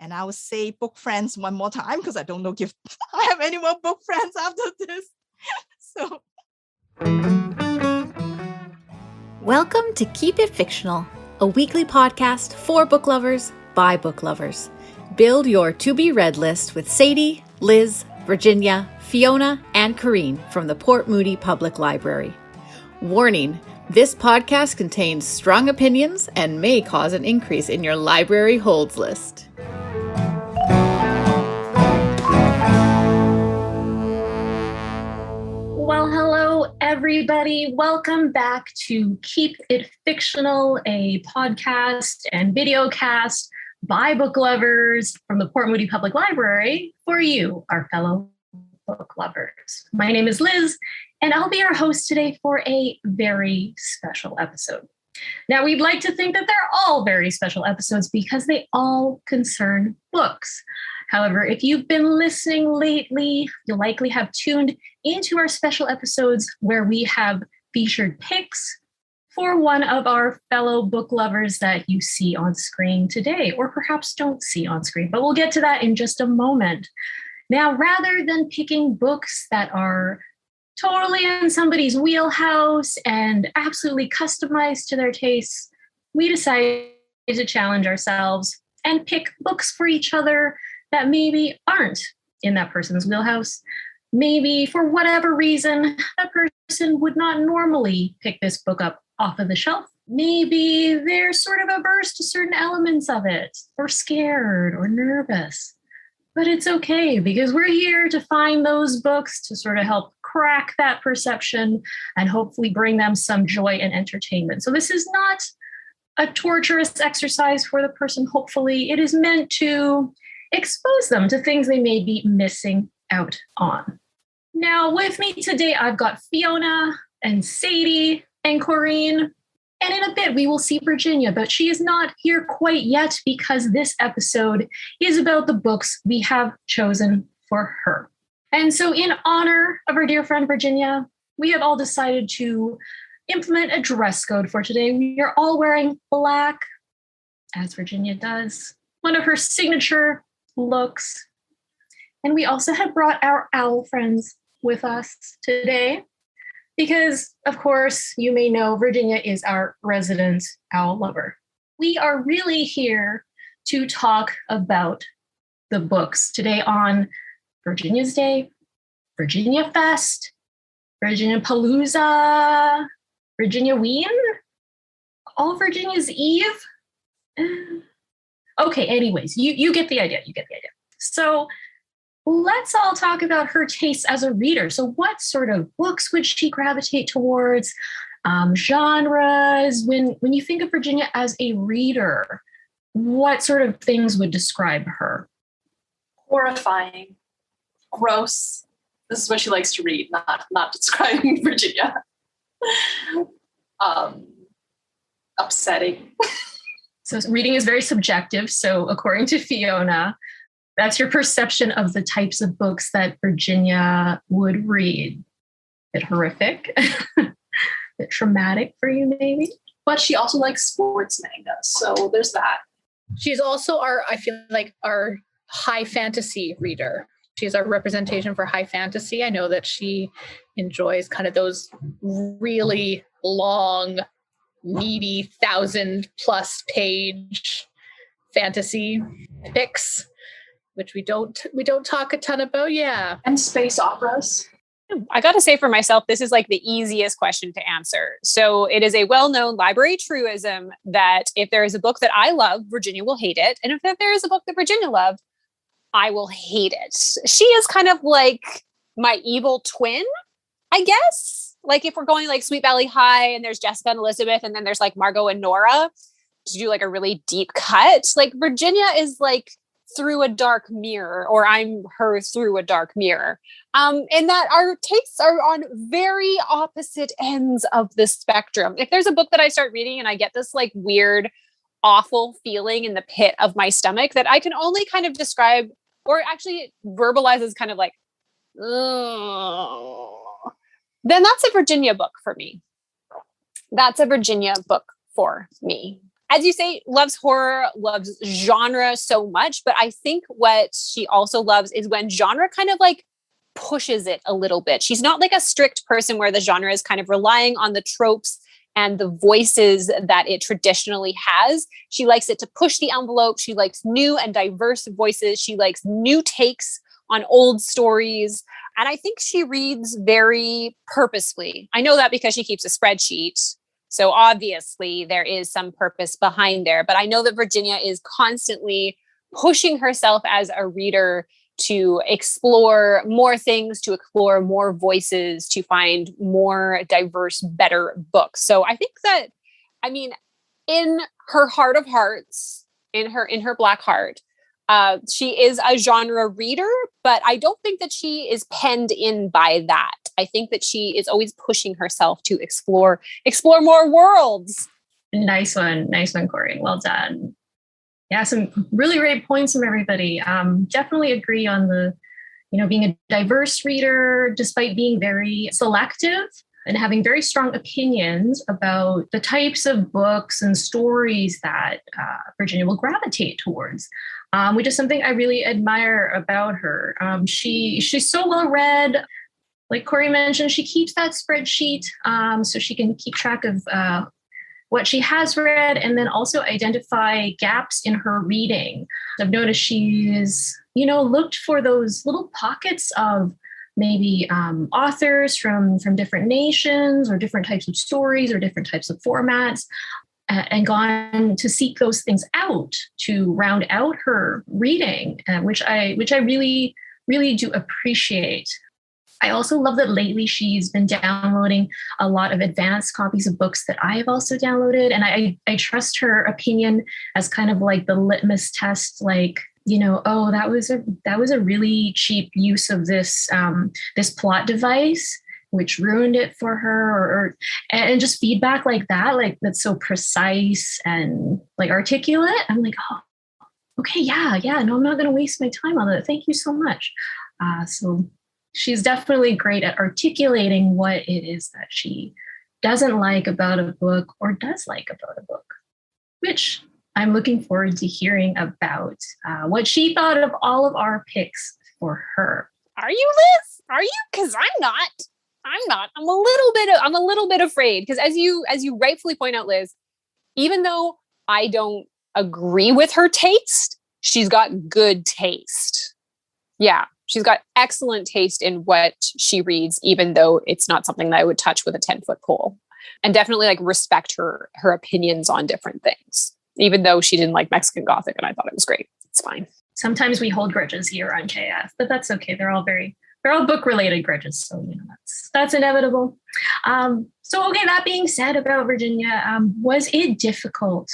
And I will say book friends one more time because I don't know if I have any more book friends after this. So, welcome to Keep It Fictional, a weekly podcast for book lovers by book lovers. Build your to-be-read list with Sadie, Liz, Virginia, Fiona, and Corene from the Port Moody Public Library. Warning, this podcast contains strong opinions and may cause an increase in your library holds list. Well, hello, everybody. Welcome back to Keep It Fictional, a podcast and video cast by book lovers from the Port Moody Public Library for you, our fellow book lovers. My name is Liz, and I'll be your host today for a very special episode. Now, we'd like to think that they're all very special episodes because they all concern books. However, if you've been listening lately, you'll likely have tuned into our special episodes where we have featured picks for one of our fellow book lovers that you see on screen today, or perhaps don't see on screen, but we'll get to that in just a moment. Now, rather than picking books that are totally in somebody's wheelhouse and absolutely customized to their tastes, we decided to challenge ourselves and pick books for each other that maybe aren't in that person's wheelhouse. Maybe for whatever reason, that person would not normally pick this book up off of the shelf. Maybe they're sort of averse to certain elements of it, or scared or nervous. But it's okay, because we're here to find those books to sort of help crack that perception and hopefully bring them some joy and entertainment. So this is not a torturous exercise for the person, hopefully. It is meant to expose them to things they may be missing out on. Now, with me today, I've got Fiona and Sadie and Corene. And in a bit, we will see Virginia, but she is not here quite yet because this episode is about the books we have chosen for her. And so in honor of our dear friend Virginia, we have all decided to implement a dress code for today. We are all wearing black, as Virginia does, one of her signature looks. And we also have brought our owl friends with us today because, of course, you may know Virginia is our resident owl lover. We are really here to talk about the books today on Virginia's Day, Virginia Fest, Virginia Palooza, Virginia Ween, all Virginia's Eve. Okay, anyways, you get the idea. So let's all talk about her tastes as a reader. So what sort of books would she gravitate towards? Genres. When you think of Virginia as a reader, what sort of things would describe her? Horrifying, gross. This is what she likes to read, not describing Virginia. Upsetting. So reading is very subjective. So according to Fiona, that's your perception of the types of books that Virginia would read. A bit horrific, a bit traumatic for you maybe. But she also likes sports manga. So there's that. She's also our high fantasy reader. She's our representation for high fantasy. I know that she enjoys kind of those really long, meaty 1,000+ page fantasy picks, which we don't talk a ton about. Yeah. And space operas. I got to say for myself, this is like the easiest question to answer. So it is a well-known library truism that if there is a book that I love, Virginia will hate it. And if there is a book that Virginia loved, I will hate it. She is kind of like my evil twin, I guess. Like if we're going like Sweet Valley High and there's Jessica and Elizabeth and then there's like Margot and Nora to do like a really deep cut. Like Virginia is like through a dark mirror, or I'm her through a dark mirror. And that our tastes are on very opposite ends of the spectrum. If there's a book that I start reading and I get this like weird, awful feeling in the pit of my stomach that I can only kind of describe or actually verbalize as kind of like, ugh, then that's a Virginia book for me. That's a Virginia book for me. as you say, loves horror, loves genre so much. But I think what she also loves is when genre kind of like pushes it a little bit. She's not like a strict person where the genre is kind of relying on the tropes and the voices that it traditionally has. She likes it to push the envelope. She likes new and diverse voices. She likes new takes on old stories. And I think she reads very purposefully. I know that because she keeps a spreadsheet. So obviously there is some purpose behind there, but I know that Virginia is constantly pushing herself as a reader to explore more things, to explore more voices, to find more diverse, better books. So I think that, I mean, in her heart of hearts, in her black heart, she is a genre reader, but I don't think that she is penned in by that. I think that she is always pushing herself to explore more worlds. Nice one, Corene. Well done. Yeah, some really great points from everybody. Definitely agree on the, being a diverse reader, despite being very selective and having very strong opinions about the types of books and stories that Virginia will gravitate towards, which is something I really admire about her. She's so well read. Like Corey mentioned, she keeps that spreadsheet so she can keep track of what she has read and then also identify gaps in her reading. I've noticed she's, looked for those little pockets of maybe authors from different nations or different types of stories or different types of formats, and gone to seek those things out to round out her reading, which I really, really do appreciate. I also love that lately she's been downloading a lot of advanced copies of books that I have also downloaded. And I trust her opinion as kind of like the litmus test, like, oh, that was a really cheap use of this plot device, which ruined it for her, and just feedback like that, like that's so precise and like articulate. I'm like, oh, okay, yeah, no, I'm not going to waste my time on that. Thank you so much. So she's definitely great at articulating what it is that she doesn't like about a book or does like about a book, which I'm looking forward to hearing about what she thought of all of our picks for her. Are you, Liz? Are you? Because I'm not. I'm a little bit afraid because as you rightfully point out, Liz, even though I don't agree with her taste, she's got good taste. Yeah. She's got excellent taste in what she reads, even though it's not something that I would touch with a 10-foot pole, and definitely like respect her opinions on different things, even though she didn't like Mexican Gothic and I thought it was great. It's fine. Sometimes we hold grudges here on KF, but that's okay. They're all book related grudges. So, that's inevitable. So, okay, that being said about Virginia, was it difficult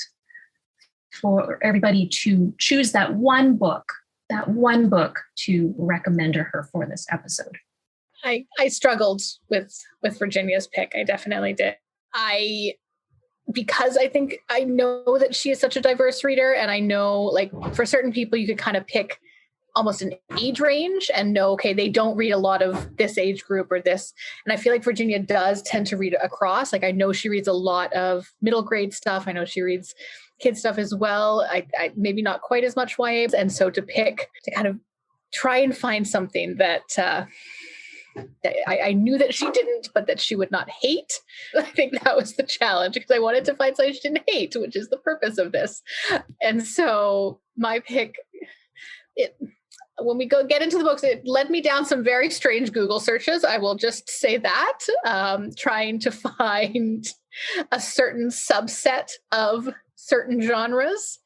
for everybody to choose that one book to recommend to her for this episode? I struggled with Virginia's pick. I definitely did. Because I think I know that she is such a diverse reader, and I know like for certain people you could kind of pick almost an age range and know, okay, they don't read a lot of this age group or this. And I feel like Virginia does tend to read across. Like I know she reads a lot of middle grade stuff. I know she reads kid stuff as well. I maybe not quite as much YA. And so to kind of try and find something that I knew that she didn't, but that she would not hate. I think that was the challenge because I wanted to find something she didn't hate, which is the purpose of this. And so my pick, when we get into the books, it led me down some very strange Google searches. I will just say that, trying to find a certain subset of certain genres.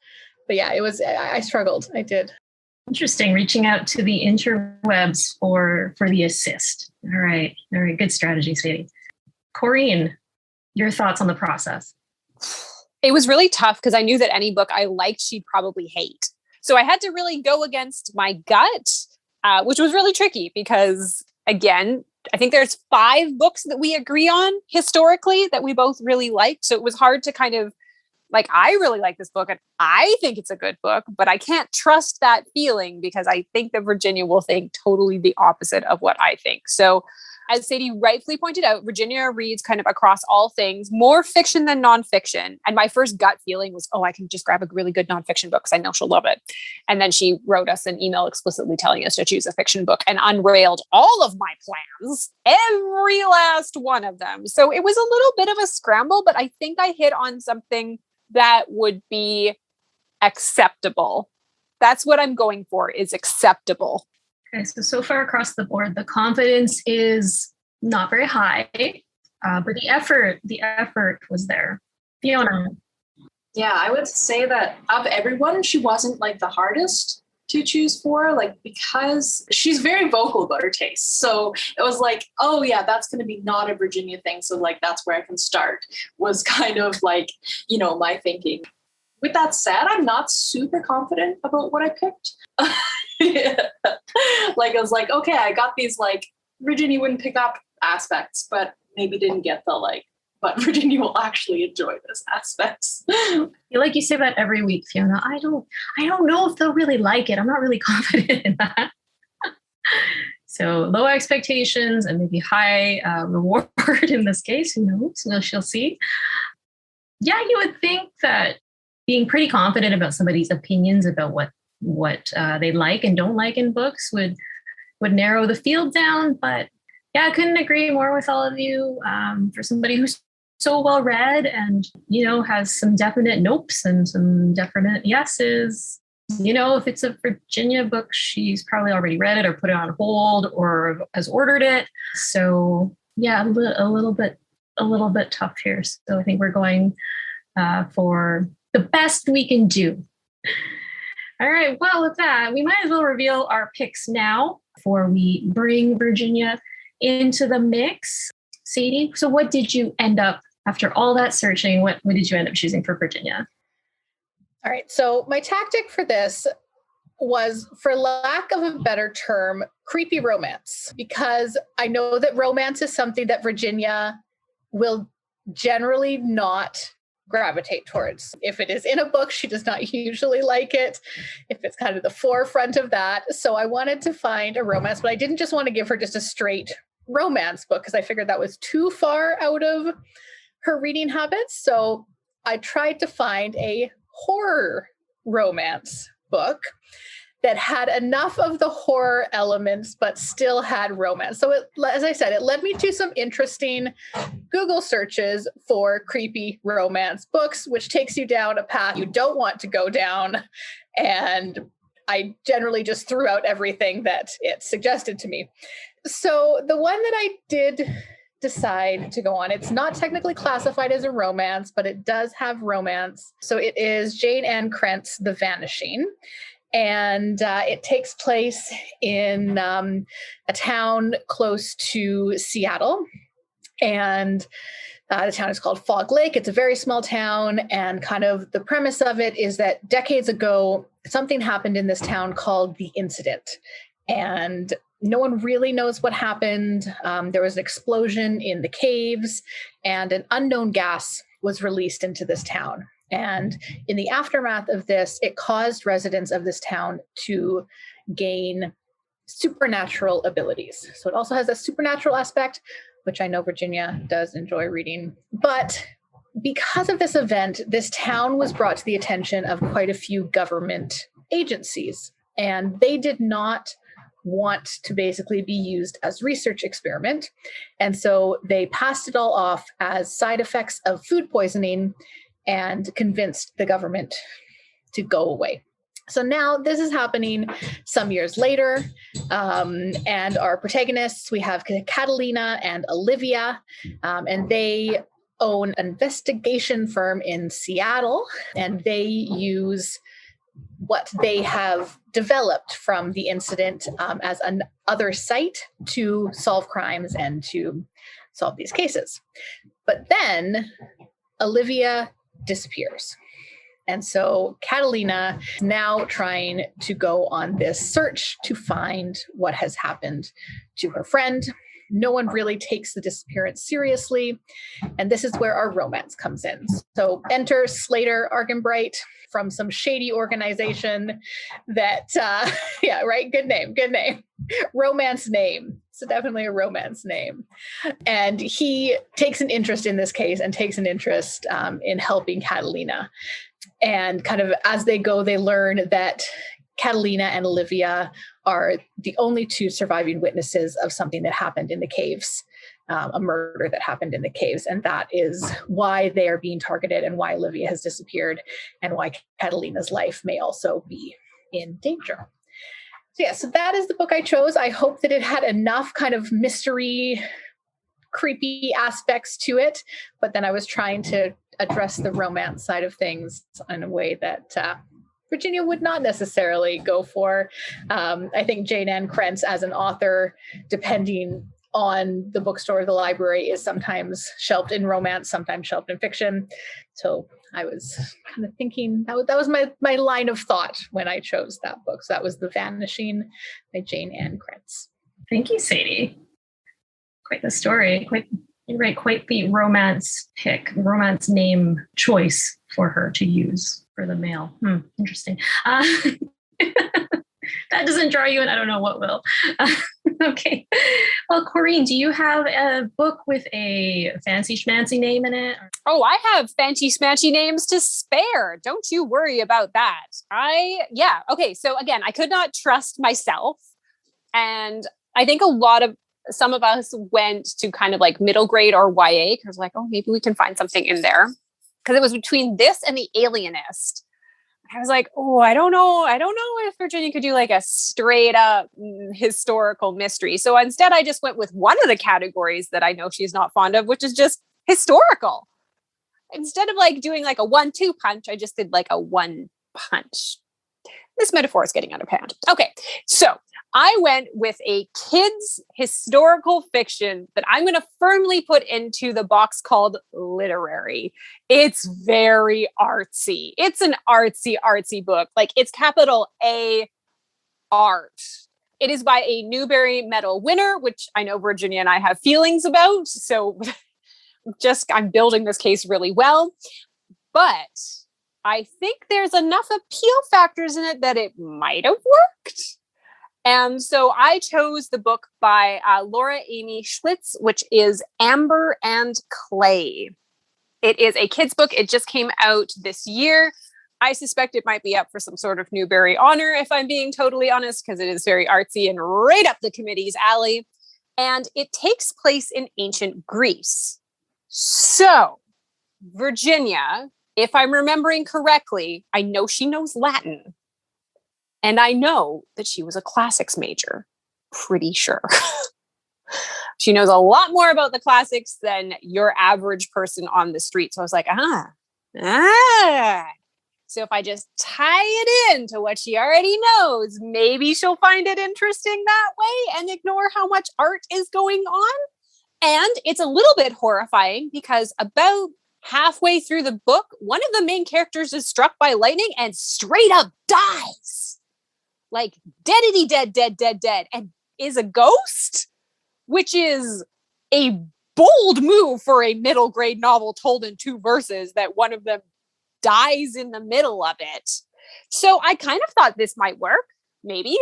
But yeah, I struggled. I did. Interesting. Reaching out to the interwebs for the assist. All right. Good strategy, Sadie. Corene, your thoughts on the process? It was really tough because I knew that any book I liked, she'd probably hate. So I had to really go against my gut, which was really tricky because, again, I think there's 5 books that we agree on historically that we both really liked. So it was hard to kind of like, I really like this book and I think it's a good book, but I can't trust that feeling because I think that Virginia will think totally the opposite of what I think. So as Sadie rightfully pointed out, Virginia reads kind of across all things, more fiction than nonfiction. And my first gut feeling was, oh, I can just grab a really good nonfiction book because I know she'll love it. And then she wrote us an email explicitly telling us to choose a fiction book and unrailed all of my plans, every last one of them. So it was a little bit of a scramble, but I think I hit on something that would be acceptable. That's what I'm going for, is acceptable. Okay, so far across the board, the confidence is not very high, but the effort was there. Fiona. Yeah, I would say that of everyone, she wasn't like the hardest to choose for, like, because she's very vocal about her tastes. So it was like, oh yeah, that's going to be not a Virginia thing. So like, that's where I can start, was kind of like, my thinking. With that said, I'm not super confident about what I picked. Yeah. Like, I was like, okay, I got these like Virginia wouldn't pick up aspects, but maybe didn't get the like, but Virginia will actually enjoy this aspects. Like you say that every week, Fiona. I don't know if they'll really like it. I'm not really confident in that. So low expectations and maybe high reward in this case. Who knows? Well, she'll see. Yeah, you would think that being pretty confident about somebody's opinions about what they like and don't like in books would narrow the field down. But yeah, I couldn't agree more with all of you. For somebody who's so well read and, has some definite nopes and some definite yeses, if it's a Virginia book, she's probably already read it or put it on hold or has ordered it. So yeah, a little bit tough here. So I think we're going for the best we can do. All right. Well, with that, we might as well reveal our picks now before we bring Virginia into the mix. Sadie, so what did you end up, after all that searching, what did you end up choosing for Virginia? All right. So my tactic for this was, for lack of a better term, creepy romance, because I know that romance is something that Virginia will generally not gravitate towards. If it is in a book, she does not usually like it, if it's kind of the forefront of that. So I wanted to find a romance, but I didn't just want to give her just a straight romance book because I figured that was too far out of her reading habits. So I tried to find a horror romance book that had enough of the horror elements, but still had romance. So as I said, it led me to some interesting Google searches for creepy romance books, which takes you down a path you don't want to go down. And I generally just threw out everything that it suggested to me. So the one that I did decide to go on, it's not technically classified as a romance, but it does have romance. So it is Jayne Ann Krentz, The Vanishing. And it takes place in a town close to Seattle. And the town is called Fog Lake. It's a very small town. And kind of the premise of it is that decades ago, something happened in this town called the Incident. And no one really knows what happened. There was an explosion in the caves, and an unknown gas was released into this town. And in the aftermath of this, it caused residents of this town to gain supernatural abilities. So it also has a supernatural aspect, which I know Virginia does enjoy reading. But because of this event, this town was brought to the attention of quite a few government agencies, and they did not want to basically be used as research experiment. And so they passed it all off as side effects of food poisoning and convinced the government to go away. So now this is happening some years later. And our protagonists, we have Catalina and Olivia, and they own an investigation firm in Seattle, and they use what they have developed from the incident as another site to solve crimes and to solve these cases. But then Olivia disappears. And so Catalina is now trying to go on this search to find what has happened to her friend. No one really takes the disappearance seriously. And this is where our romance comes in. So enter Slater Argenbright from some shady organization that, yeah, right? Good name. Romance name. It's definitely a romance name. And he takes an interest in this case and takes an interest in helping Catalina. And kind of as they go, they learn that Catalina and Olivia are the only two surviving witnesses of something that happened in the caves, a murder that happened in the caves. And that is why they are being targeted and why Olivia has disappeared and why Catalina's life may also be in danger. So that is the book I chose. I hope that it had enough kind of mystery, creepy aspects to it, but then I was trying to address the romance side of things in a way that Virginia would not necessarily go for. I think Jayne Ann Krentz as an author, depending on the bookstore or the library, is sometimes shelved in romance, sometimes shelved in fiction. So I was kind of thinking that was my line of thought when I chose that book. So that was The Vanishing by Jayne Ann Krentz. Thank you, Sadie. Quite the story. Quite the romance pick, romance name choice for her to use for the mail. Interesting. That doesn't draw you in. I don't know what will. Okay. Well, Corene, do you have a book with a fancy schmancy name in it? Oh, I have fancy schmancy names to spare. Don't you worry about that. Okay. So again, I could not trust myself. And I think some of us went to kind of like middle grade or YA because like, oh, maybe we can find something in there. Because it was between this and The Alienist. I was like, oh, I don't know if Virginia could do like a straight up historical mystery. So instead, I just went with one of the categories that I know she's not fond of, which is just historical. Instead of like doing like a 1-2 punch, I just did like a 1 punch. This metaphor is getting out of hand. Okay, so I went with a kids historical fiction that I'm going to firmly put into the box called literary. It's very artsy. It's an artsy book. Like it's capital A art. It is by a Newbery Medal winner, which I know Virginia and I have feelings about. So I'm building this case really well. But I think there's enough appeal factors in it that it might have worked. And so I chose the book by Laura Amy Schlitz, which is Amber and Clay. It is a kid's book. It just came out this year. I suspect it might be up for some sort of Newbery honor, if I'm being totally honest, because it is very artsy and right up the committee's alley. And it takes place in ancient Greece. So, Virginia, if I'm remembering correctly, I know she knows Latin. And I know that she was a classics major. Pretty sure. She knows a lot more about the classics than your average person on the street. So I was like, So if I just tie it into what she already knows, maybe she'll find it interesting that way and ignore how much art is going on. And it's a little bit horrifying because about halfway through the book, one of the main characters is struck by lightning and straight up dies. Like deadity dead, and is a ghost, which is a bold move for a middle grade novel told in 2 verses that one of them dies in the middle of it. So I kind of thought this might work, maybe.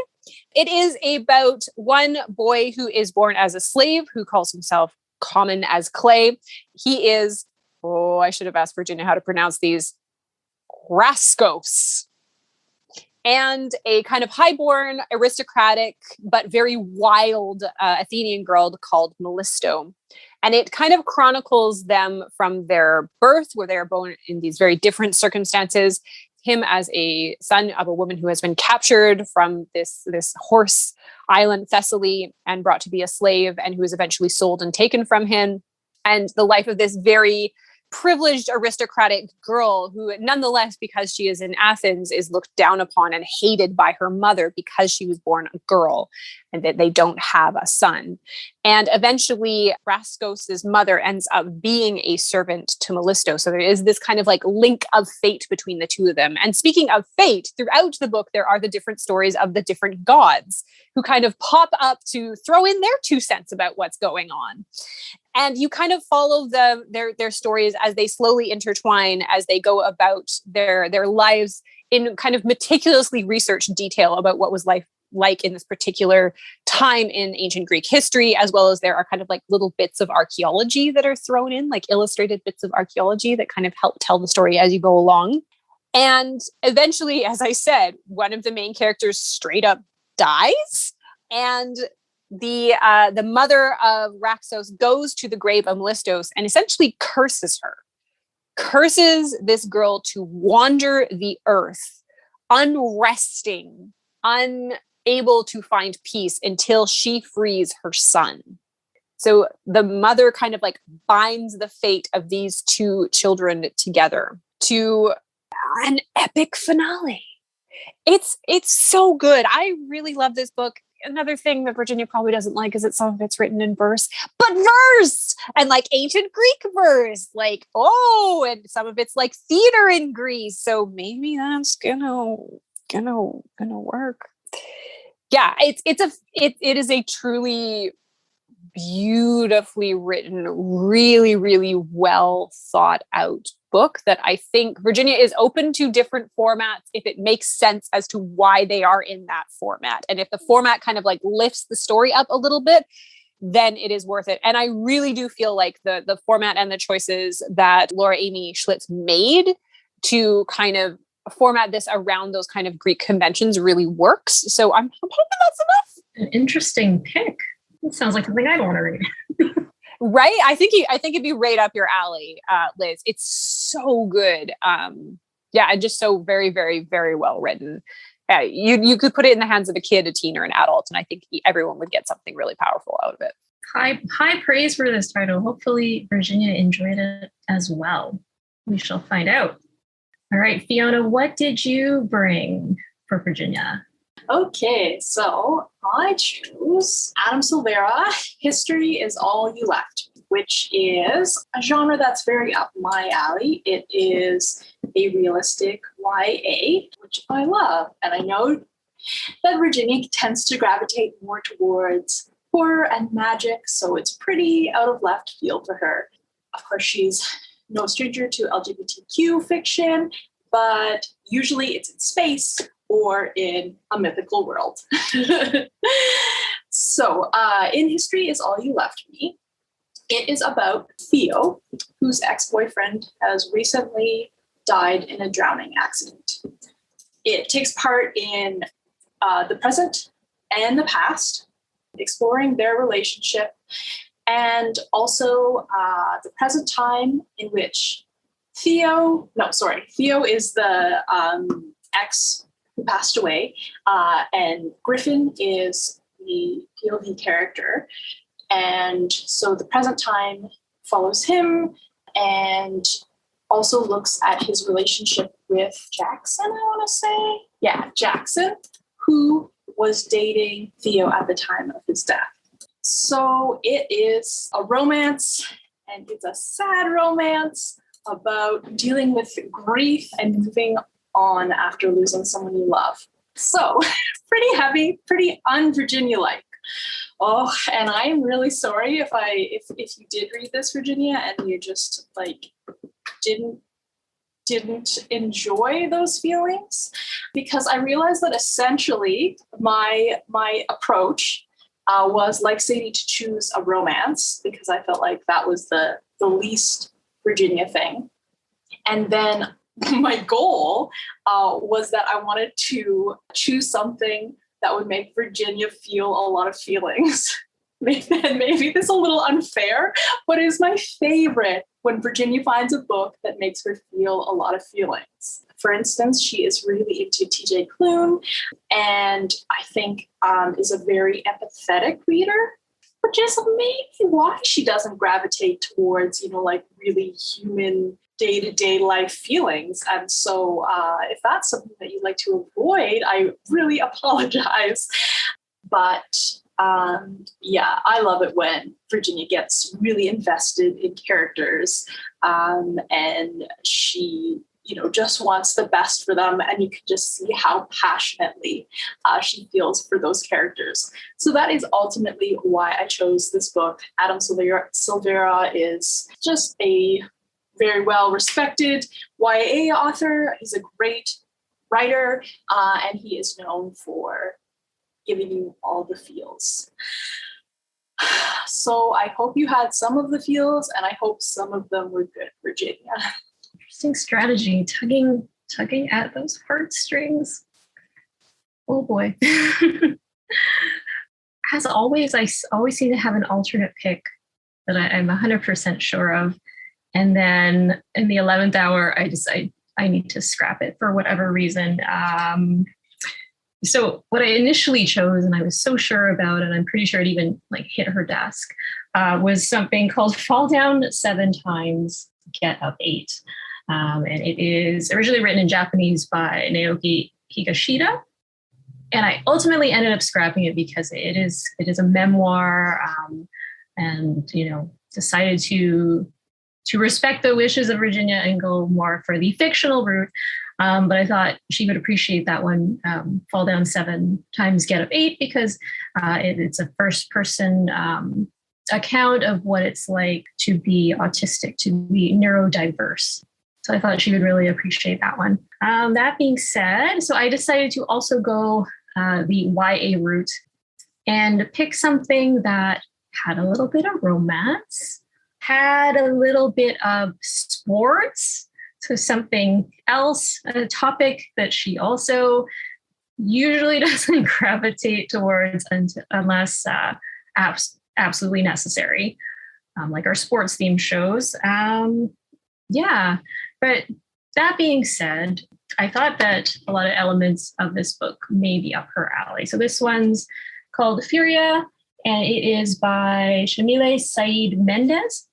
It is about one boy who is born as a slave who calls himself Common as Clay. He is, I should have asked Virginia how to pronounce these, Raskos. And a kind of highborn, aristocratic, but very wild Athenian girl called Mellisto. And it kind of chronicles them from their birth, where they are born in these very different circumstances. Him as a son of a woman who has been captured from this horse island, Thessaly, and brought to be a slave, and who is eventually sold and taken from him. And the life of this very privileged aristocratic girl who, nonetheless, because she is in Athens, is looked down upon and hated by her mother because she was born a girl and that they don't have a son. And eventually Raskos's mother ends up being a servant to Mellisto. So there is this kind of like link of fate between the two of them. And speaking of fate, throughout the book, there are the different stories of the different gods who kind of pop up to throw in their 2 cents about what's going on. And you kind of follow their stories as they slowly intertwine, as they go about their lives in kind of meticulously researched detail about what was life like in this particular time in ancient Greek history, as well as there are kind of like little bits of archaeology that are thrown in, like illustrated bits of archaeology that kind of help tell the story as you go along. And eventually, as I said, one of the main characters straight up dies. And the mother of Raxos goes to the grave of Melistos and essentially curses this girl to wander the earth, unresting, unable to find peace until she frees her son. So the mother kind of like binds the fate of these two children together to an epic finale. It's so good. I really love this book. Another thing that Virginia probably doesn't like is that some of it's written in verse, but verse and like ancient Greek verse, like, and some of it's like theater in Greece. So maybe that's gonna work. Yeah, it is a truly beautifully written, really, really well thought out book that I think Virginia is open to different formats if it makes sense as to why they are in that format. And if the format kind of like lifts the story up a little bit, then it is worth it. And I really do feel like the format and the choices that Laura Amy Schlitz made to kind of format this around those kind of Greek conventions really works. So I'm hoping that's enough. An interesting pick. It sounds like something I'd want to read. Right? I think it'd be right up your alley, Liz. It's so good. And just so very, very, very well written. You could put it in the hands of a kid, a teen, or an adult, and I think everyone would get something really powerful out of it. High praise for this title. Hopefully Virginia enjoyed it as well. We shall find out. All right, Fiona, what did you bring for Virginia? Okay, so I chose Adam Silvera, History is All You Left, which is a genre that's very up my alley. It is a realistic YA, which I love. And I know that Virginia tends to gravitate more towards horror and magic, so it's pretty out of left field for her. Of course, she's no stranger to LGBTQ fiction, but usually it's in space or in a mythical world. So in History is All You Left Me, it is about Theo, whose ex-boyfriend has recently died in a drowning accident. It takes part in the present and the past, exploring their relationship, and also the present time in which Theo is the ex who passed away, and Griffin is the POV character. And so the present time follows him and also looks at his relationship with Jackson, I want to say. Yeah, Jackson, who was dating Theo at the time of his death. So it is a romance, and it's a sad romance about dealing with grief and moving on after losing someone you love. So pretty heavy, pretty un-Virginia-like. Oh, and I am really sorry if you did read this, Virginia, and you just like didn't enjoy those feelings, because I realized that essentially my approach was like Sadie, to choose a romance, because I felt like that was the least Virginia thing. And then my goal was that I wanted to choose something that would make Virginia feel a lot of feelings. Maybe this is a little unfair, but it is my favorite when Virginia finds a book that makes her feel a lot of feelings. For instance, she is really into TJ Klune, and I think is a very empathetic reader, which is maybe why she doesn't gravitate towards, like really human day-to-day life feelings. And so if that's something that you'd like to avoid, I really apologize. But I love it when Virginia gets really invested in characters, and she just wants the best for them, and you can just see how passionately she feels for those characters. So that is ultimately why I chose this book. Adam Silvera is just a very well-respected YA author. He's a great writer, and he is known for giving you all the feels. So I hope you had some of the feels, and I hope some of them were good, Virginia. Interesting strategy, tugging at those heartstrings. Oh boy. As always, I always seem to have an alternate pick that I'm 100% sure of. And then in the 11th hour, I decide I need to scrap it for whatever reason. So what I initially chose, and I was so sure about, and I'm pretty sure it even like hit her desk, was something called Fall Down 7 Times, Get Up 8. And it is originally written in Japanese by Naoki Higashida. And I ultimately ended up scrapping it because it is a memoir, and decided to respect the wishes of Virginia and go more for the fictional route. But I thought she would appreciate that one, Fall Down 7 Times, Get Up 8, because it's a first-person account of what it's like to be autistic, to be neurodiverse. So I thought she would really appreciate that one. That being said, so I decided to also go the YA route and pick something that had a little bit of romance, had a little bit of sports, so something else, a topic that she also usually doesn't gravitate towards unless absolutely necessary, like our sports themed shows. But that being said, I thought that a lot of elements of this book may be up her alley. So this one's called Furia, and it is by Yamile Saied Méndez.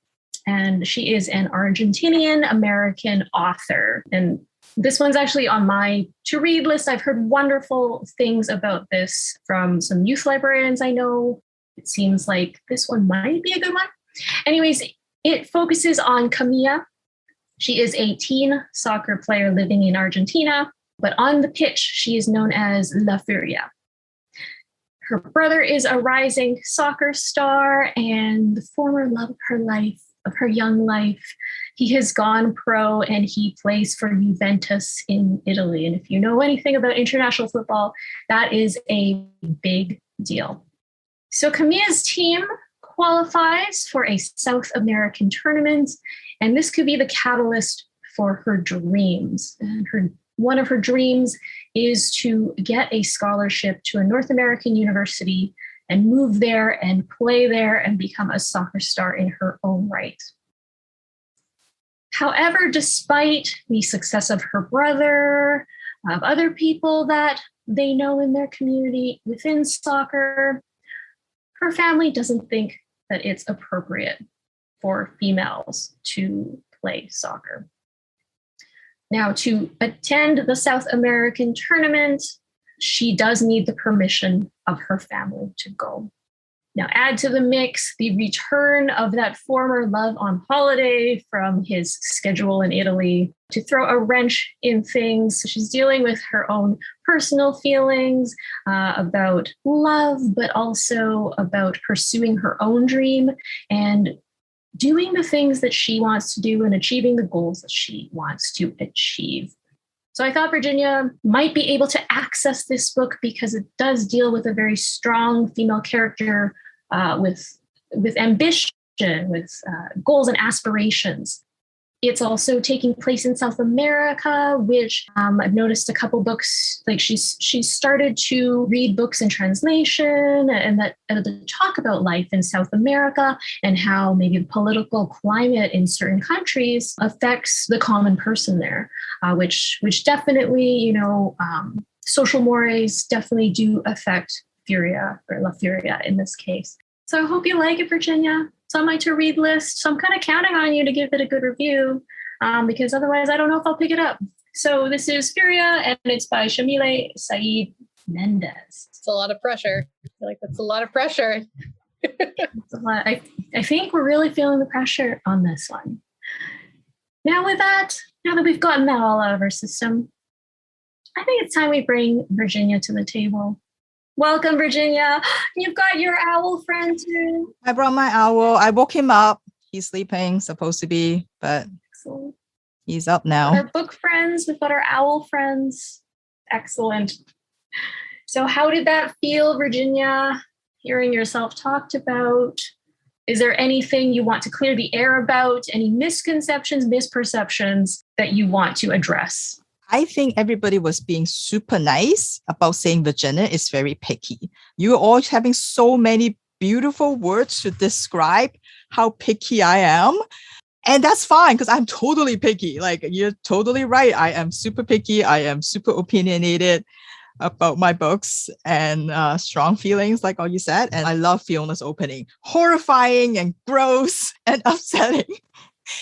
And she is an Argentinian-American author. And this one's actually on my to-read list. I've heard wonderful things about this from some youth librarians I know. It seems like this one might be a good one. Anyways, it focuses on Camilla. She is a teen soccer player living in Argentina, but on the pitch, she is known as La Furia. Her brother is a rising soccer star and the former love of her life, of her young life. He has gone pro and he plays for Juventus in Italy. And if you know anything about international football, that is a big deal. So Camilla's team qualifies for a South American tournament, and this could be the catalyst for her dreams. And one of her dreams is to get a scholarship to a North American university and move there and play there and become a soccer star in her own right. However, despite the success of her brother, of other people that they know in their community within soccer, her family doesn't think that it's appropriate for females to play soccer. Now, to attend the South American tournament, she does need the permission of her family to go. Now, add to the mix the return of that former love on holiday from his schedule in Italy to throw a wrench in things. She's dealing with her own personal feelings about love, but also about pursuing her own dream and doing the things that she wants to do and achieving the goals that she wants to achieve. So I thought Virginia might be able to access this book because it does deal with a very strong female character with ambition, with goals and aspirations. It's also taking place in South America, which I've noticed a couple books, like she's started to read books in translation and that talk about life in South America and how maybe the political climate in certain countries affects the common person there, which definitely, social mores definitely do affect Furia or La Furia in this case. So I hope you like it, Virginia. It's on my to-read list. So I'm kind of counting on you to give it a good review because otherwise I don't know if I'll pick it up. So this is Furia and it's by Yamile Saied Méndez. It's a lot of pressure. I feel like that's a lot of pressure. It's a lot. I think we're really feeling the pressure on this one. Now that we've gotten that all out of our system, I think it's time we bring Virginia to the table. Welcome, Virginia. You've got your owl friend too. I brought my owl. I woke him up. He's sleeping, supposed to be, but Excellent. He's up now. Our book friends, we've got our owl friends. Excellent. So how did that feel, Virginia, hearing yourself talked about? Is there anything you want to clear the air about? Any misconceptions, misperceptions that you want to address? I think everybody was being super nice about saying Virginia is very picky. You are all having so many beautiful words to describe how picky I am. And that's fine because I'm totally picky. Like, you're totally right. I am super picky. I am super opinionated about my books and strong feelings, like all you said. And I love Fiona's opening. Horrifying and gross and upsetting.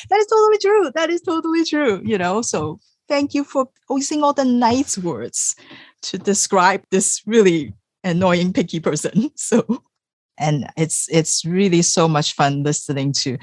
That is totally true. That is totally true. You know, so thank you for using all the nice words to describe this really annoying, picky person. So, and it's really so much fun listening to.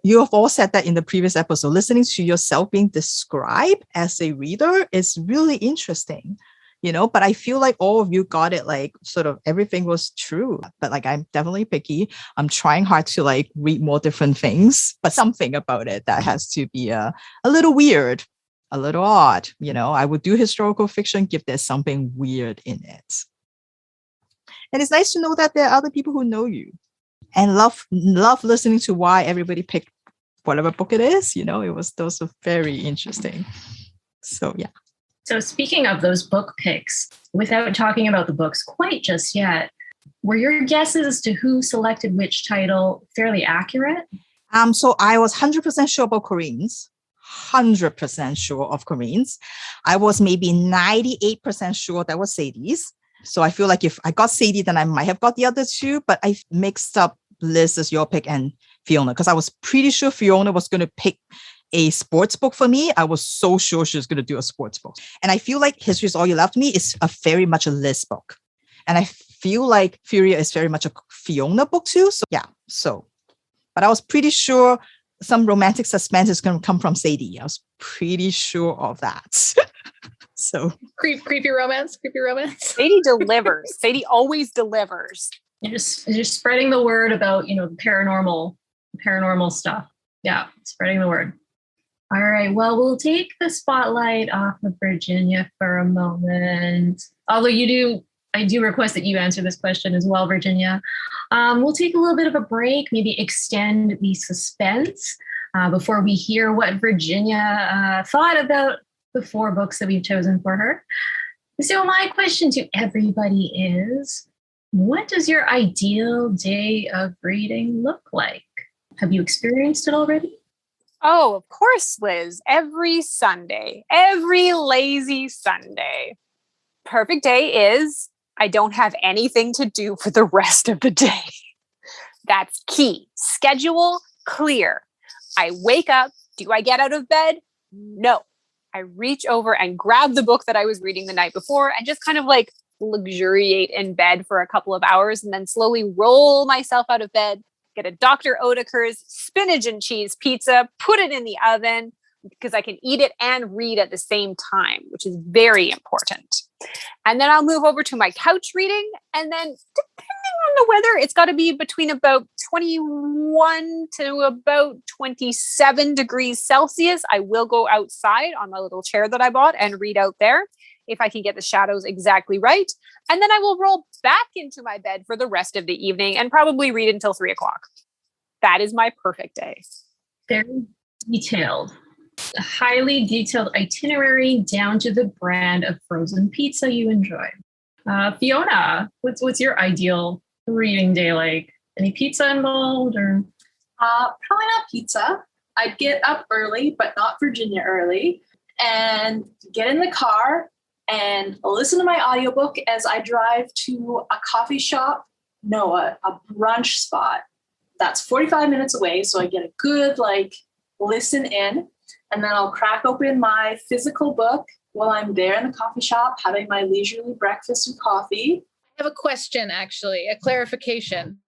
You have all said that in the previous episode. Listening to yourself being described as a reader is really interesting. You know, but I feel like all of you got it, like sort of everything was true. But like, I'm definitely picky. I'm trying hard to like read more different things, but something about it that has to be a little weird, a little odd. You know, I would do historical fiction if there's something weird in it. And it's nice to know that there are other people who know you and love listening to why everybody picked whatever book it is. You know, those were very interesting. So yeah. So speaking of those book picks, without talking about the books quite just yet, were your guesses as to who selected which title fairly accurate? So I was 100% sure about Corene's. 100% sure of Corene's. I was maybe 98% sure that was Sadie's. So I feel like if I got Sadie, then I might have got the other two, but I mixed up Liz as your pick and Fiona because I was pretty sure Fiona was going to pick a sports book for me. I was so sure she was going to do a sports book. And I feel like History is All You Left Me is very much a Liz book. And I feel like Furia is very much a Fiona book too. So yeah, but I was pretty sure some romantic suspense is going to come from Sadie. I was pretty sure of that. So creepy romance. Sadie delivers. Sadie always delivers. You're just spreading the word about, you know, the paranormal stuff. Yeah, spreading the word. All right, well, we'll take the spotlight off of Virginia for a moment. Although I do request that you answer this question as well, Virginia. We'll take a little bit of a break, maybe extend the suspense before we hear what Virginia thought about the 4 books that we've chosen for her. So my question to everybody is, what does your ideal day of reading look like? Have you experienced it already? Oh, of course, Liz. Every Sunday, every lazy Sunday. Perfect day is I don't have anything to do for the rest of the day. That's key. Schedule clear. I wake up. Do I get out of bed? No. I reach over and grab the book that I was reading the night before and just kind of like luxuriate in bed for a couple of hours and then slowly roll myself out of bed, get a Dr. Oetker's spinach and cheese pizza, put it in the oven because I can eat it and read at the same time, which is very important. And then I'll move over to my couch reading. And then depending on the weather, it's got to be between about 21 to about 27 degrees Celsius. I will go outside on my little chair that I bought and read out there if I can get the shadows exactly right. And then I will roll back into my bed for the rest of the evening and probably read until 3 o'clock. That is my perfect day. Very detailed. A highly detailed itinerary down to the brand of frozen pizza you enjoy. Fiona, what's your ideal reading day like? Any pizza involved or? Probably not pizza. I'd get up early, but not Virginia early, and get in the car and listen to my audiobook as I drive to a coffee shop. No, a brunch spot that's 45 minutes away. So I get a good listen in. And then I'll crack open my physical book while I'm there in the coffee shop, having my leisurely breakfast and coffee. I have a question, actually, a clarification.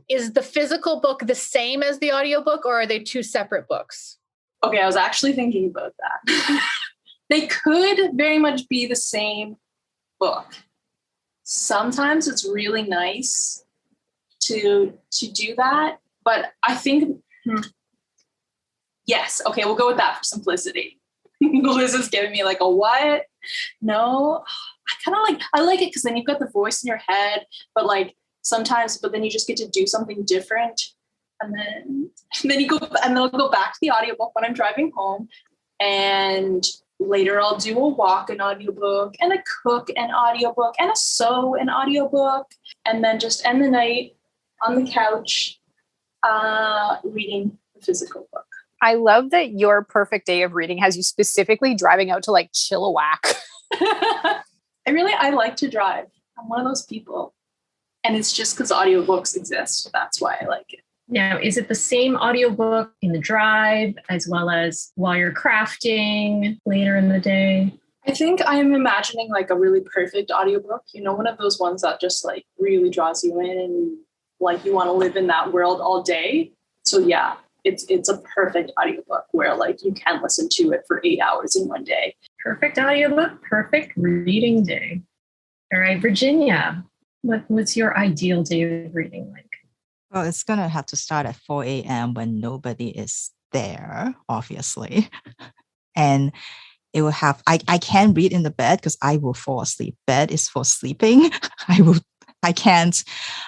Is the physical book the same as the audiobook, or are they 2 separate books? Okay, I was actually thinking about that. They could very much be the same book. Sometimes it's really nice to do that, but I think... Yes. Okay, we'll go with that for simplicity. Liz is giving me a what? No. I like it because then you've got the voice in your head, but like sometimes, but then you just get to do something different. And then you go, and then I'll go back to the audiobook when I'm driving home. And later I'll do a walk an audiobook and a cook an audiobook and a sew an audiobook. And then just end the night on the couch, reading the physical book. I love that your perfect day of reading has you specifically driving out to like Chilliwack. I like to drive. I'm one of those people. And it's just because audiobooks exist. That's why I like it. Now, is it the same audiobook in the drive as well as while you're crafting later in the day? I think I'm imagining like a really perfect audiobook, one of those ones that just like really draws you in and like you want to live in that world all day. So yeah, it's a perfect audiobook where like you can listen to it for 8 hours in one day. Perfect audiobook, perfect reading day. All right, Virginia, what's your ideal day of reading like? Well, it's going to have to start at 4 a.m. when nobody is there, obviously. And it will have, I can read in the bed because I will fall asleep. Bed is for sleeping. I can't.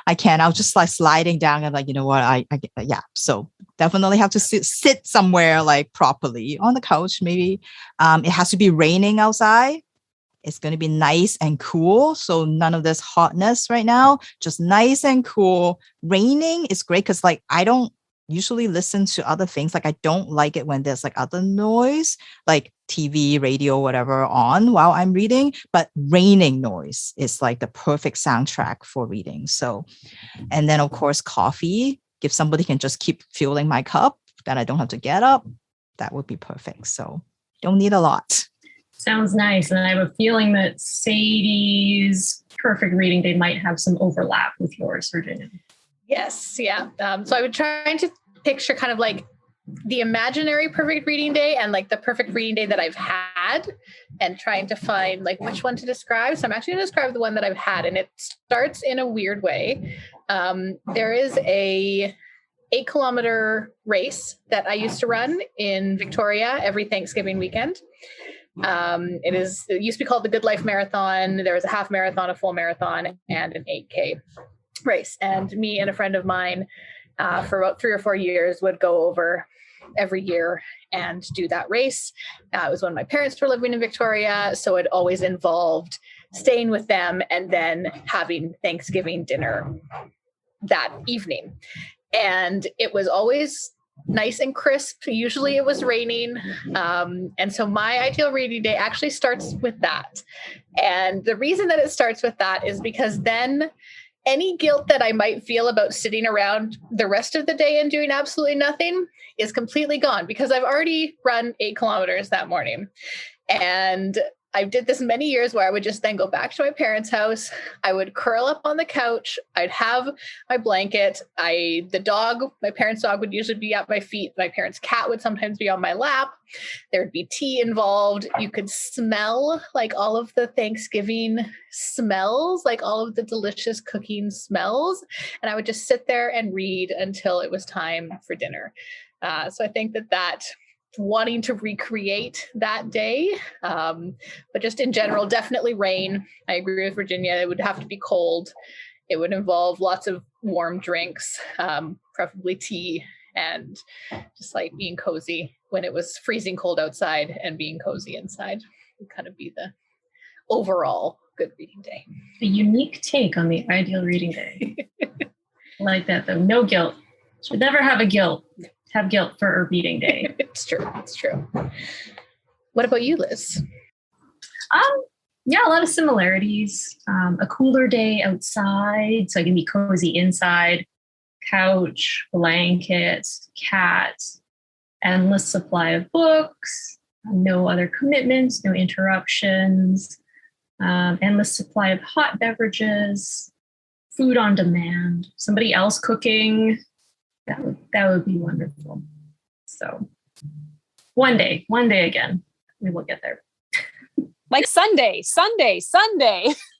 I'll just like sliding down and like, you know what? Yeah. So definitely have to sit somewhere like properly on the couch. Maybe it has to be raining outside. It's going to be nice and cool. So none of this hotness right now, just nice and cool. Raining is great because like I don't usually listen to other things. Like I don't like it when there's like other noise, like TV, radio, whatever on while I'm reading. But raining noise is like the perfect soundtrack for reading. So, and then of course, coffee. If somebody can just keep filling my cup, that I don't have to get up, that would be perfect. So don't need a lot. Sounds nice. And I have a feeling that Sadie's perfect reading day might have some overlap with yours, Virginia. Yes. Yeah. So I would try to picture kind of like the imaginary perfect reading day and like the perfect reading day that I've had and trying to find like which one to describe. So I'm actually going to describe the one that I've had, and it starts in a weird way. There is a 8-kilometer race that I used to run in Victoria every Thanksgiving weekend. It used to be called the Good Life Marathon. There was a half marathon, a full marathon, and an 8K race. And me and a friend of mine for about 3 or 4 years would go over every year and do that race. It was when my parents were living in Victoria, so it always involved staying with them and then having Thanksgiving dinner that evening. And it was always nice and crisp. Usually it was raining. And so my ideal reading day actually starts with that. And the reason that it starts with that is because then any guilt that I might feel about sitting around the rest of the day and doing absolutely nothing is completely gone because I've already run 8 kilometers that morning. And I did this many years where I would just then go back to my parents' house. I would curl up on the couch. I'd have my blanket. My parents' dog would usually be at my feet. My parents' cat would sometimes be on my lap. There'd be tea involved. You could smell like all of the Thanksgiving smells, like all of the delicious cooking smells. And I would just sit there and read until it was time for dinner. So I think that wanting to recreate that day, but just in general, definitely rain. I agree with Virginia. It would have to be cold. It would involve lots of warm drinks, preferably tea, and just like being cozy when it was freezing cold outside and being cozy inside would kind of be the overall good reading day. A unique take on the ideal reading day. I like that though. No guilt. Should never have guilt for a reading day. It's true. What about you, Liz? Yeah, a lot of similarities. A cooler day outside, so I can be cozy inside. Couch, blanket, cat, endless supply of books, no other commitments, no interruptions, endless supply of hot beverages, food on demand, somebody else cooking. That would be wonderful. So one day again, we will get there. Like Sunday.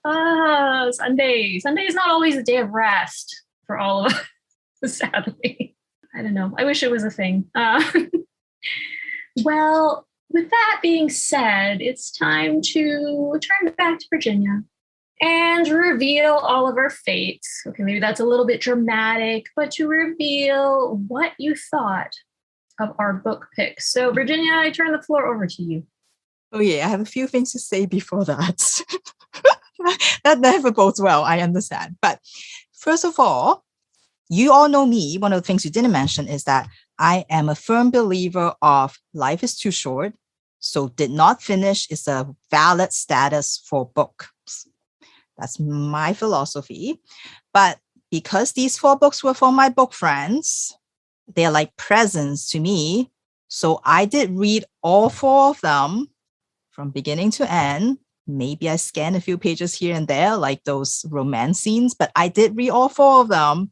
Ah, Sunday. Sunday is not always a day of rest for all of us, sadly. I don't know. I wish it was a thing. Well, with that being said, it's time to turn back to Virginia and reveal all of our fates. Okay, maybe that's a little bit dramatic, but to reveal what you thought of our book picks. So, Virginia, I turn the floor over to you. Oh yeah, I have a few things to say before that. that never bodes well, I understand. But first of all, you all know me. One of the things you didn't mention is that I am a firm believer of life is too short, so did not finish is a valid status for books. That's my philosophy. But because these 4 books were for my book friends, they're like presents to me. So I did read all 4 of them from beginning to end. Maybe I scanned a few pages here and there, like those romance scenes, but I did read all 4 of them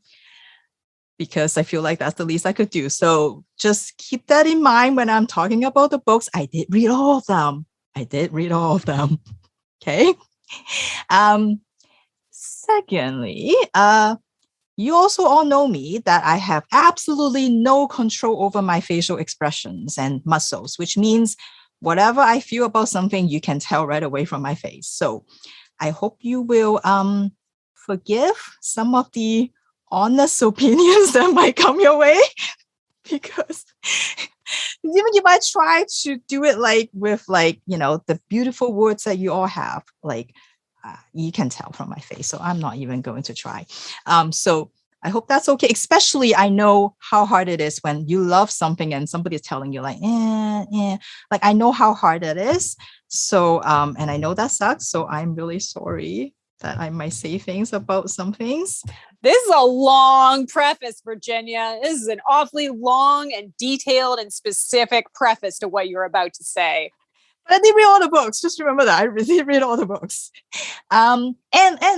because I feel like that's the least I could do. So just keep that in mind when I'm talking about the books. I did read all of them. Okay. Secondly, you also all know me that I have absolutely no control over my facial expressions and muscles, which means whatever I feel about something, you can tell right away from my face. So I hope you will forgive some of the honest opinions that might come your way, because even if I try to do it with the beautiful words that you all have, you can tell from my face. So I'm not even going to try. So I hope that's okay. Especially I know how hard it is when you love something and somebody is telling you I know how hard it is. So, and I know that sucks. So I'm really sorry that I might say things about some things. This is a long preface, Virginia. This is an awfully long and detailed and specific preface to what you're about to say. But I did read all the books. Just remember that. I did read all the books. And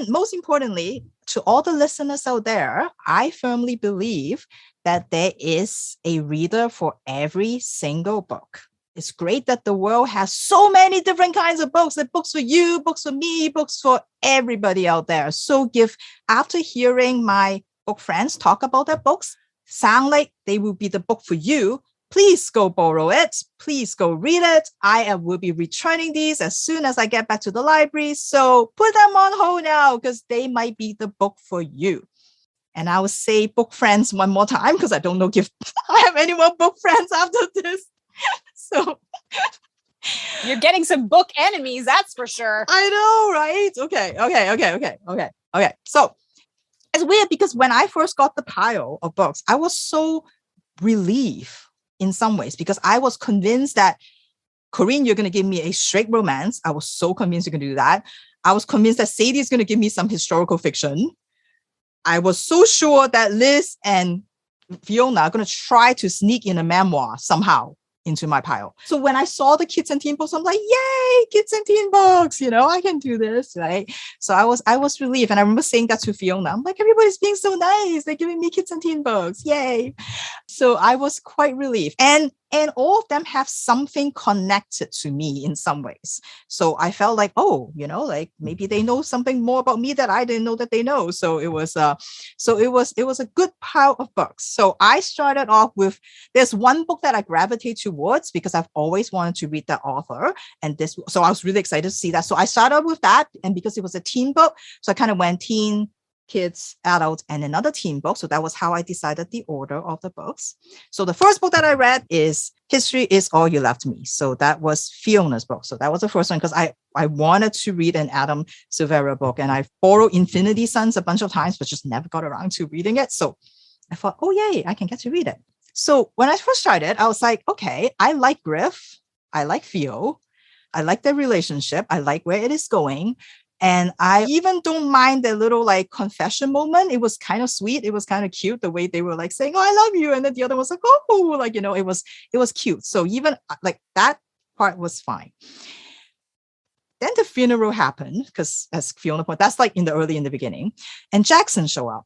most importantly, to all the listeners out there, I firmly believe that there is a reader for every single book. It's great that the world has so many different kinds of books. There are books for you, books for me, books for everybody out there. So after hearing my book friends talk about their books, sound like they will be the book for you, please go borrow it. Please go read it. I will be returning these as soon as I get back to the library. So put them on hold now because they might be the book for you. And I will say book friends one more time because I don't know if I have any more book friends after this. So you're getting some book enemies, that's for sure. I know, right? Okay. So it's weird because when I first got the pile of books, I was so relieved in some ways because I was convinced that Corene, you're going to give me a straight romance. I was so convinced you're going to do that. I was convinced that Sadie is going to give me some historical fiction. I was so sure that Liz and Fiona are going to try to sneak in a memoir somehow into my pile. So when I saw the kids and teen books, I'm like, yay, kids and teen books, I can do this, right? So I was relieved. And I remember saying that to Fiona. I'm like, everybody's being so nice. They're giving me kids and teen books. Yay. So I was quite relieved. And all of them have something connected to me in some ways. So I felt like, maybe they know something more about me that I didn't know that they know. So it was a good pile of books. So I started off with, there's one book that I gravitate towards because I've always wanted to read that author. So I was really excited to see that. So I started with that. And because it was a teen book, so I kind of went teen, kids, adults, and another teen book. So that was how I decided the order of the books. So the first book that I read is History is All You Left Me. So that was Fiona's book. So that was the first one because I wanted to read an Adam Silvera book, and I've borrowed Infinity Sons a bunch of times, but just never got around to reading it. So I thought, oh yay, I can get to read it. So when I first started, I was like, okay, I like Griff. I like Theo. I like their relationship. I like where it is going. And I even don't mind the little confession moment. It was kind of sweet. It was kind of cute the way they were saying, oh, I love you. And then the other was like, oh, it was cute. So even that part was fine. Then the funeral happened because as Fiona pointed, that's in the beginning. And Jackson showed up.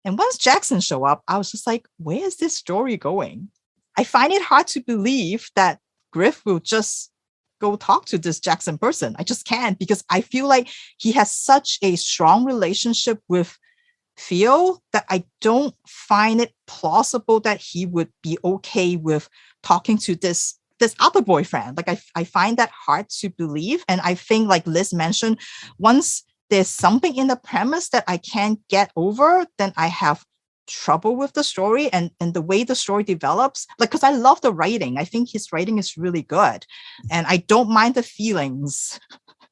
And once Jackson showed up, I was just like, where is this story going? I find it hard to believe that Griff will just go talk to this Jackson person. I just can't because I feel like he has such a strong relationship with Theo that I don't find it plausible that he would be okay with talking to this this other boyfriend. Like I find that hard to believe. And I think, like Liz mentioned, once there's something in the premise that I can't get over, then I have trouble with the story and the way the story develops. Like, because I love the writing. I think his writing is really good. And I don't mind the feelings,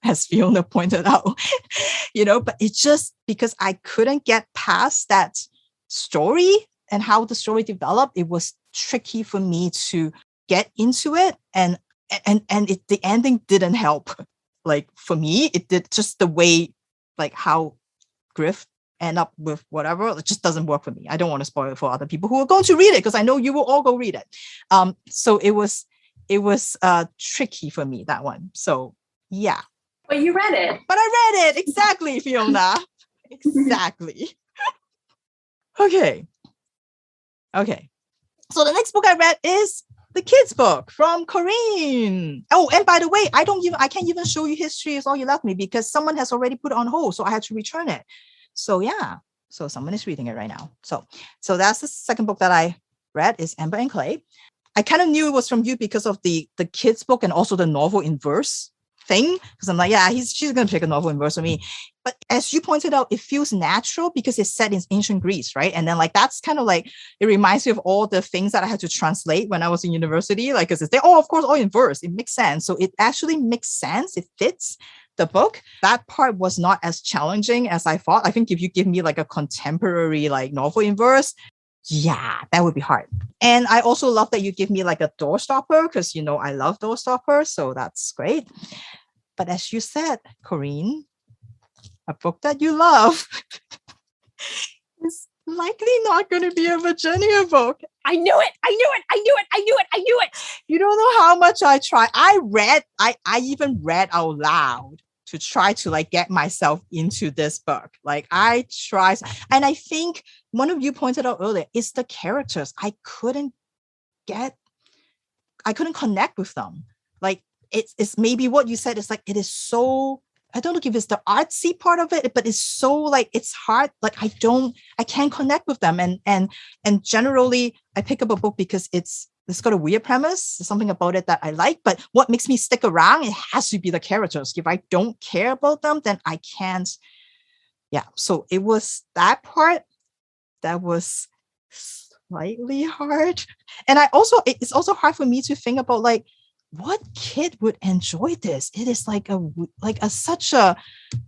as Fiona pointed out, but it's just because I couldn't get past that story and how the story developed. It was tricky for me to get into it. And the ending didn't help. Like, for me, it did just the way, like how Griff end up with whatever, it just doesn't work for me. I don't want to spoil it for other people who are going to read it, because I know you will all go read it. So it was tricky for me, that one. So yeah. But you read it. But I read it. Exactly, Fiona. Exactly. Okay. So the next book I read is the kids book from Corene. Oh, and by the way, I can't even show you History Is All You Left Me, because someone has already put it on hold, so I had to return it. So yeah, so someone is reading it right now. So that's the second book that I read, is Amber and Clay. I kind of knew it was from you because of the kids book and also the novel in verse thing, because I'm like, yeah, she's gonna pick a novel in verse for me. But as you pointed out, it feels natural because it's set in ancient Greece, right? And then, like, that's kind of like, it reminds me of all the things that I had to translate when I was in university, like, because it's of course all in verse, it makes sense. So it actually makes sense, it fits the book. That part was not as challenging as I thought. I think if you give me like a contemporary like novel in verse, yeah, that would be hard. And I also love that you give me like a door stopper, because I love door stoppers, so that's great. But as you said, Corene, a book that you love is likely not going to be a Virginia book. I knew it. You don't know how much I tried. I even read out loud to try to like get myself into this book. Like, I tried. And I think one of you pointed out earlier, it's the characters. I couldn't connect with them. Like, it's maybe what you said is like, it is so, I don't know if it's the artsy part of it, but it's so like, it's hard. Like, I can't connect with them. And generally I pick up a book because it's got a weird premise. There's something about it that I like, but what makes me stick around, it has to be the characters. If I don't care about them, then I can't. Yeah. So it was that part that was slightly hard. And it's also hard for me to think about like, what kid would enjoy this? It is like such a,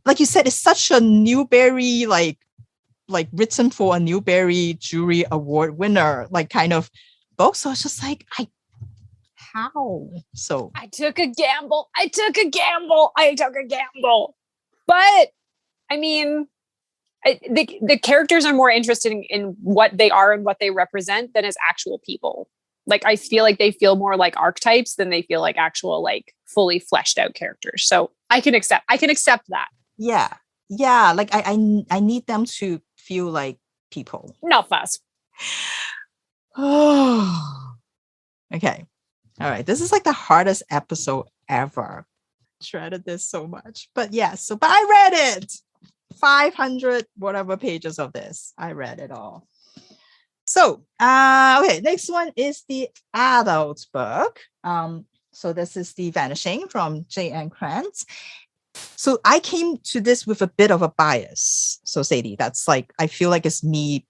like you said, it's such a Newbery, like written for a Newbery Jury Award winner, like kind of book. So it's just like, how? So I took a gamble. But I mean, the characters are more interested in what they are and what they represent than as actual people. Like, I feel like they feel more like archetypes than they feel like actual, like, fully fleshed out characters. So I can accept that. Yeah. Like I need them to feel like people. Not fast. Oh, okay. All right. This is like the hardest episode ever. Dreaded this so much, but yes. But I read it. 500 whatever pages of this. I read it all. So, okay, next one is the adult book. So this is the Vanishing from Jayne Ann Krentz. So I came to this with a bit of a bias. So Sadie, that's like, I feel like it's me,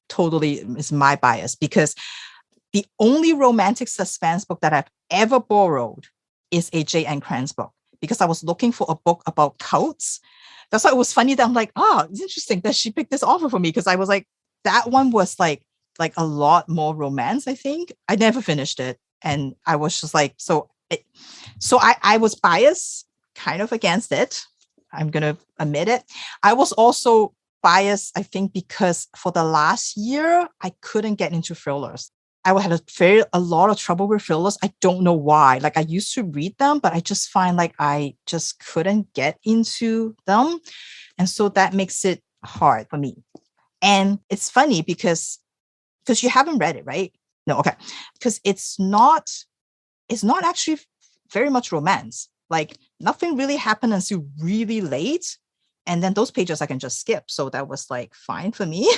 totally is my bias, because the only romantic suspense book that I've ever borrowed is a Jayne Ann Krentz book, because I was looking for a book about cults. That's why it was funny that I'm like, it's interesting that she picked this offer for me, because I was like, that one was like a lot more romance, I think. I never finished it. And I was just like, so I was biased kind of against it. I'm going to admit it. I was also biased, I think, because for the last year, I couldn't get into thrillers. I had a lot of trouble with thrillers. I don't know why. Like, I used to read them, but I just find like I just couldn't get into them. And so that makes it hard for me. And it's funny because you haven't read it, right? No, okay. Because it's not actually very much romance. Like, nothing really happened until really late. And then those pages I can just skip. So that was like fine for me.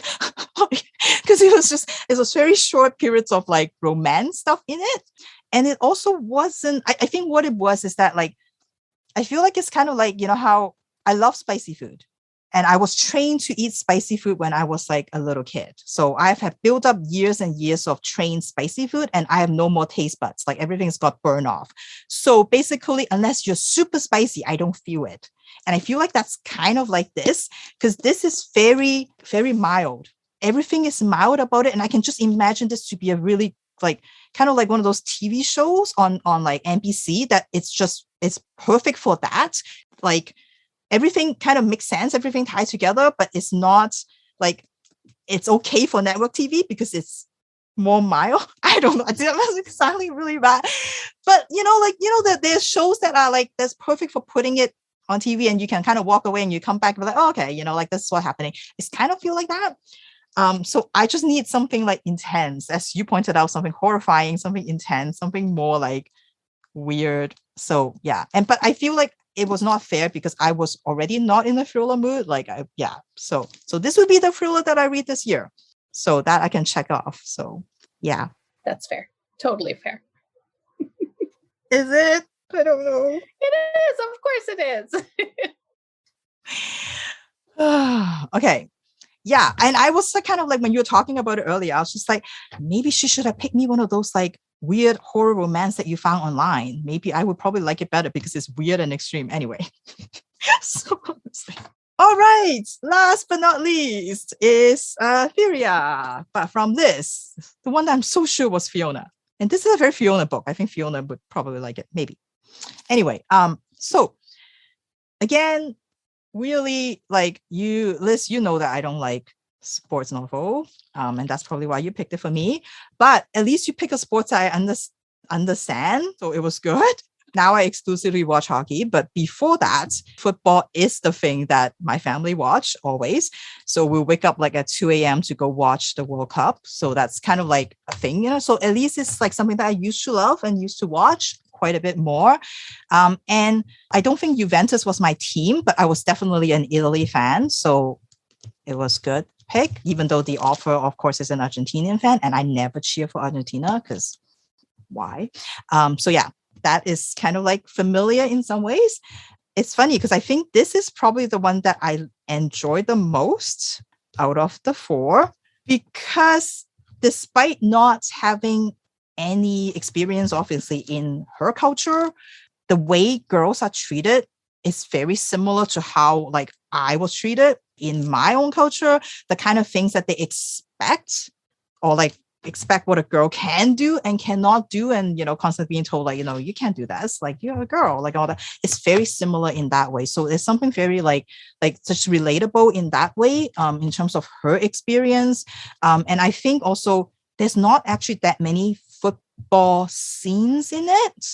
Because it was very short periods of like romance stuff in it. And it also wasn't, I think what it was is that like, I feel like it's kind of like, how I love spicy food. And I was trained to eat spicy food when I was like a little kid. So I've had built up years and years of trained spicy food, and I have no more taste buds. Like everything's got burned off. So basically, unless you're super spicy, I don't feel it. And I feel like that's kind of like this, because this is very, very mild. Everything is mild about it. And I can just imagine this to be a really like kind of like one of those TV shows on like NBC that it's perfect for that. Like everything kind of makes sense, everything ties together, but it's not like it's okay for network TV because it's more mild. I don't know. It's sounding really bad. But that there's shows that are like that's perfect for putting it on TV and you can kind of walk away and you come back and be like, oh, okay, like this is what's happening. It's kind of feel like that. So I just need something like intense, as you pointed out, something horrifying, something intense, something more like weird. So yeah. But I feel like it was not fair because I was already not in the thriller mood. So this would be the thriller that I read this year. So that I can check off. So yeah. That's fair. Totally fair. Is it? I don't know. It is. Of course it is. Okay. Yeah. And I was like, kind of like when you were talking about it earlier, I was just like, maybe she should have picked me one of those like weird horror romance that you found online. Maybe I would probably like it better because it's weird and extreme anyway. So, all right. Last but not least is Furia. But from this, the one that I'm so sure was Fiona. And this is a very Fiona book. I think Fiona would probably like it. Maybe. Anyway, so again, really like you, Liz, that I don't like sports novel, and that's probably why you picked it for me. But at least you pick a sport that I understand, so it was good. Now I exclusively watch hockey, but before that, football is the thing that my family watch always. So we'll wake up like at 2 a.m. to go watch the World Cup. So that's kind of like a thing, So at least it's like something that I used to love and used to watch quite a bit more. And I don't think Juventus was my team, but I was definitely an Italy fan. So it was good pick, even though the author, of course, is an Argentinian fan. And I never cheer for Argentina because why? So yeah, that is kind of like familiar in some ways. It's funny because I think this is probably the one that I enjoyed the most out of the four, because despite not having any experience, obviously, in her culture, the way girls are treated is very similar to how like I was treated in my own culture. The kind of things that they expect, or like expect what a girl can do and cannot do, and constantly being told like you can't do that, it's like you're a girl, like all that. It's very similar in that way. So it's something very like such relatable in that way, in terms of her experience. And I think also there's not actually that many football scenes in it,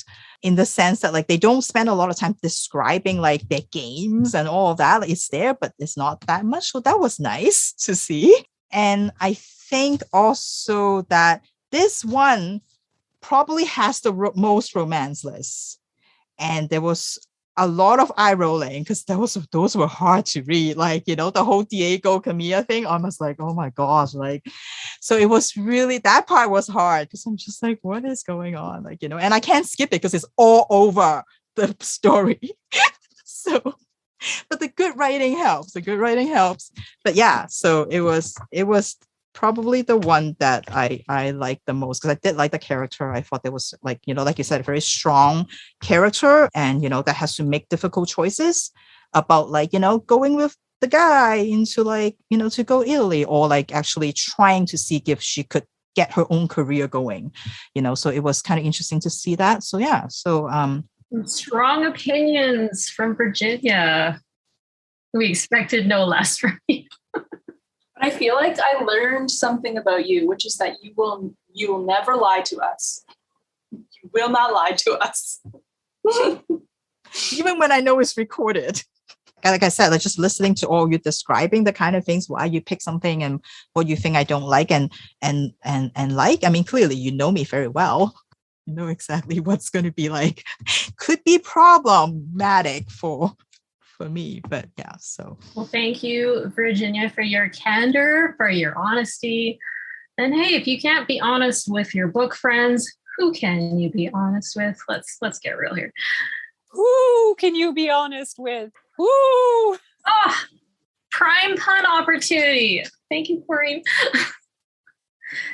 in the sense that like they don't spend a lot of time describing like their games and all of that. Like, it's there, but it's not that much. So that was nice to see. And I think also that this one probably has the most romance list. And there was a lot of eye rolling because those were hard to read. Like, the whole Diego Camilla thing, I was like, oh my gosh. Like, so it was really, that part was hard because I'm just like, what is going on? Like, and I can't skip it because it's all over the story. So, but the good writing helps. But yeah, so it was probably the one that I liked the most, because I did like the character. I thought there was like, like you said, a very strong character, and that has to make difficult choices about like, going with the guy into like, to go Italy, or like actually trying to see if she could get her own career going, so it was kind of interesting to see that. So yeah, so strong opinions from Virginia. We expected no less from you. I feel like I learned something about you, which is that you will never lie to us. You will not lie to us. Even when I know it's recorded. Like I said, like just listening to all you describing the kind of things, why you pick something and what you think I don't like and like. I mean, clearly you know me very well. You know exactly what's going to be like, could be problematic for me, but yeah. So well, thank you, Virginia, for your candor, for your honesty. And hey, if you can't be honest with your book friends, Who can you be honest with? Let's get real here. Who can you be honest with? Who? Oh, prime pun opportunity. Thank you, Corene.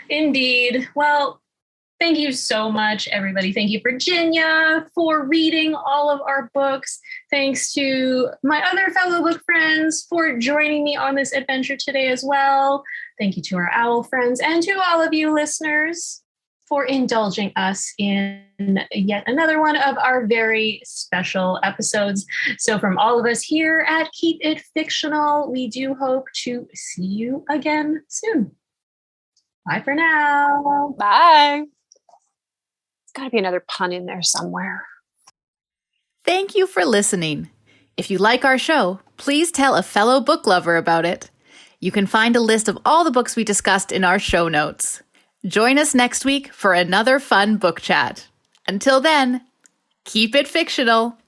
Indeed. Well, thank you so much, everybody. Thank you, Virginia, for reading all of our books. Thanks to my other fellow book friends for joining me on this adventure today as well. Thank you to our owl friends and to all of you listeners for indulging us in yet another one of our very special episodes. So from all of us here at Keep It Fictional, we do hope to see you again soon. Bye for now. Bye. There's got to be another pun in there somewhere. Thank you for listening. If you like our show, please tell a fellow book lover about it. You can find a list of all the books we discussed in our show notes. Join us next week for another fun book chat. Until then, keep it fictional.